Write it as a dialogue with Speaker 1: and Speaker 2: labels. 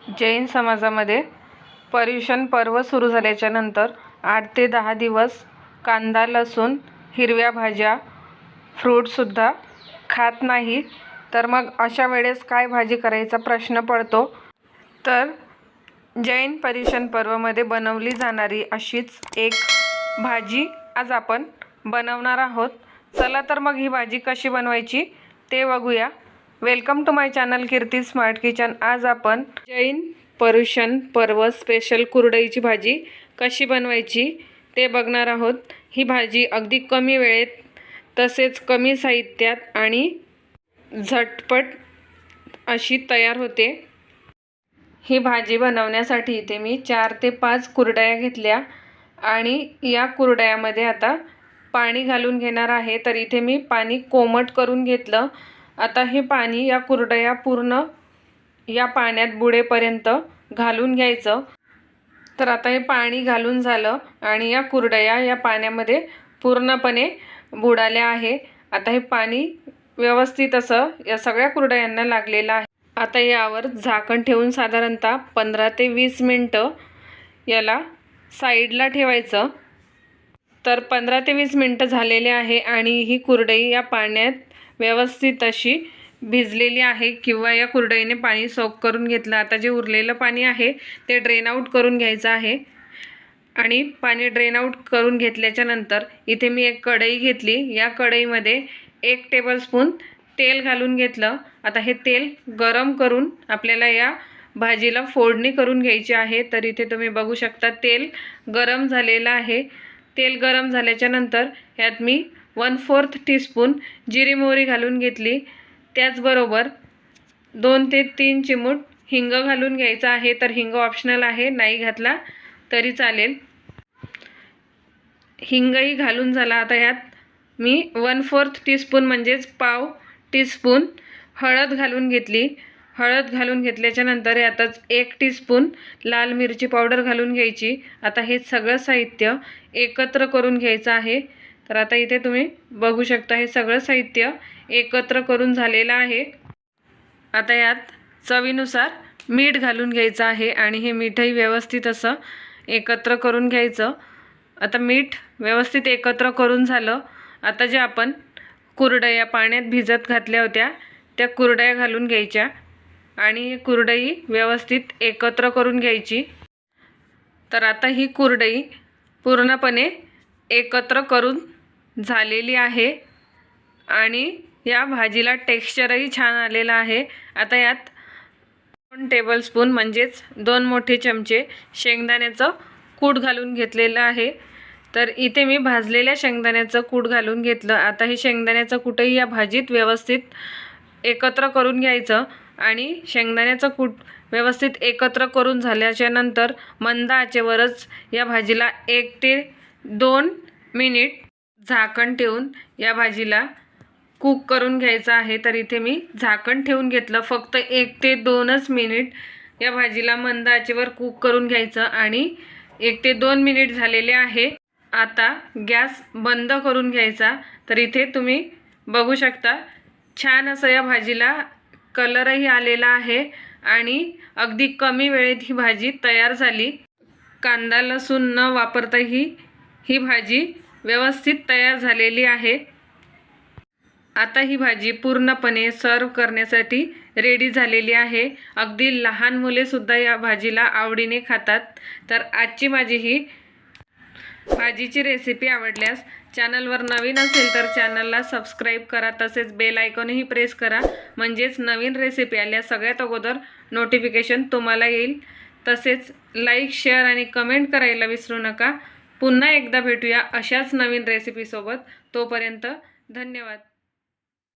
Speaker 1: जैन समाजामध्ये पर्युषण पर्व सुरू झाल्याच्या नंतर 8 ते 10 दिवस कांदा, लसूण, हिरव्या भाज्या, फ्रूटसुद्धा खात नाही. तर मग अशा वेळेस काय भाजी करायचा प्रश्न पडतो. तर जैन पर्युषण पर्वमध्ये बनवली जाणारी अशीच एक भाजी आज आपण बनवणार आहोत. चला तर मग ही भाजी कशी बनवायची ते बघूया. Welcome to my channel Kirti smart kitchen. आज आपण जैन पर्युषण पर्व स्पेशल कुरडईची भाजी कशी बनवायची ते बघणार आहोत. ही भाजी अगदी कमी वेळेत तसेच कमी साहित्यात आणि झटपट अशी तयार होते. ही भाजी बनवण्यासाठी इथे मी 4 ते 5 कुरडया घेतल्या आणि या कुरडयामध्ये आता पाणी घालून घेणार आहे. तर इथे मी पाणी कोमट करून घेतलं. आता हे पाणी या कुरडया पूर्ण या पाण्यात बुडेपर्यंत घालून घ्यायचं. तर आता हे पाणी घालून झालं आणि या कुरडया या पाण्यामध्ये पूर्णपणे बुडाल्या आहे. आता हे पाणी व्यवस्थित असं या सगळ्या कुरडयांना लागलेलं आहे. आता यावर झाकण ठेवून साधारणतः 15 ते 20 मिनटं याला साईडला ठेवायचं. तर 15 ते 20 मिनटं झालेले आहे आणि ही कुरडई या पाण्यात व्यवस्थित अशी भिजलेली आहे किंवा या कुरडईने पाणी सोक करून घेतलं. आता जे उरलेलं पाणी आहे ते ड्रेन आउट करून घ्यायचं आहे आणि पाणी ड्रेन आउट करून घेतल्याच्या नंतर इथे मी एक कढई घेतली. या कढईमध्ये 1 टेबलस्पून तेल घालून घेतलं. आता हे तेल गरम करून आपल्याला या भाजीला फोडणी करून घ्यायची आहे. तर इथे तुम्ही बघू शकता तेल गरम झालेलं आहे. तेल गरम झाल्याच्या नंतर यात मी 1/4 टीस्पून जिरी मोहरी घालून घेतली. त्याचबरोबर 2 ते 3 चिमूट हिंग घालून घ्यायचा आहे. तर हिंग ऑप्शनल आहे, नाही घातला तरी चालेल. हिंगही घालून झाला. आता यात मी 1/4 टीस्पून म्हणजेच पाव टीस्पून हळद घालून घेतली. हळद घालून घेतल्याच्या नंतर यातच 1 टीस्पून लाल मिरची पावडर घालून घ्यायची. आता हे सगळं साहित्य एकत्र करून घ्यायचं आहे. तर आता इथे तुम्ही बघू शकता हे सगळं साहित्य एकत्र करून झालेलं आहे. आता यात चवीनुसार मीठ घालून घ्यायचं आहे आणि हे मीठही व्यवस्थित असं एकत्र करून घ्यायचं. आता मीठ व्यवस्थित एकत्र करून झालं. आता जे आपण कुरडया पाण्यात भिजत घातल्या होत्या त्या कुरडया घालून घ्यायच्या आणि ही कुरडई व्यवस्थित एकत्र करून घ्यायची. तर आता ही कुरडई पूर्णपणे एकत्र करून झालेली आहे आणि या भाजीला टेक्स्चरही छान आलेलं आहे. आता यात 2 टेबलस्पून म्हणजेच 2 मोठे चमचे शेंगदाण्याचं कूट घालून घेतलेलं आहे. तर इथे मी भाजलेल्या शेंगदाण्याचं कूट घालून घेतलं. आता हे शेंगदाण्याचं कूटही या भाजीत व्यवस्थित एकत्र करून घ्यायचं आणि शेंगदाण्याचं कूट व्यवस्थित एकत्र करून झाल्याच्या नंतर मंद आचेवरच या भाजीला 1 ते 2 मिनिट झाकण ठेवून या भाजीला कुक करून घ्यायचं आहे. तर इथे मी झाकण ठेवून घेतलं. फक्त 1 ते 2च मिनिट या भाजीला मंद आचेवर कुक करून घ्यायचं आणि 1 ते 2 मिनिट झालेले आहे. आता गॅस बंद करून घ्यायचा. तर इथे तुम्ही बघू शकता छान असं या भाजीला कलरही आलेला आहे आणि अगदी कमी वेळेत ही भाजी तयार झाली. कांदा लसूण न वापरताही ही भाजी व्यवस्थित तयार झालेली आहे. आता ही भाजी पूर्णपणे सर्व करण्यासाठी रेडी झालेली आहे. अगदी लहान मुलेसुद्धा या भाजीला आवडीने खातात. तर आजची माझी ही भाजीची रेसिपी आवडल्यास चॅनलवर नवीन असेल तर चॅनलला सबस्क्राईब करा. तसेच बेल आयकॉनही प्रेस करा म्हणजेच नवीन रेसिपी आल्या सगळ्यात अगोदर नोटिफिकेशन तुम्हाला येईल. तसेच लाईक शेअर आणि कमेंट करायला विसरू नका. पुन्हा एकदा भेटूया अशाच नवीन रेसिपीसोबत. तोपर्यंत धन्यवाद.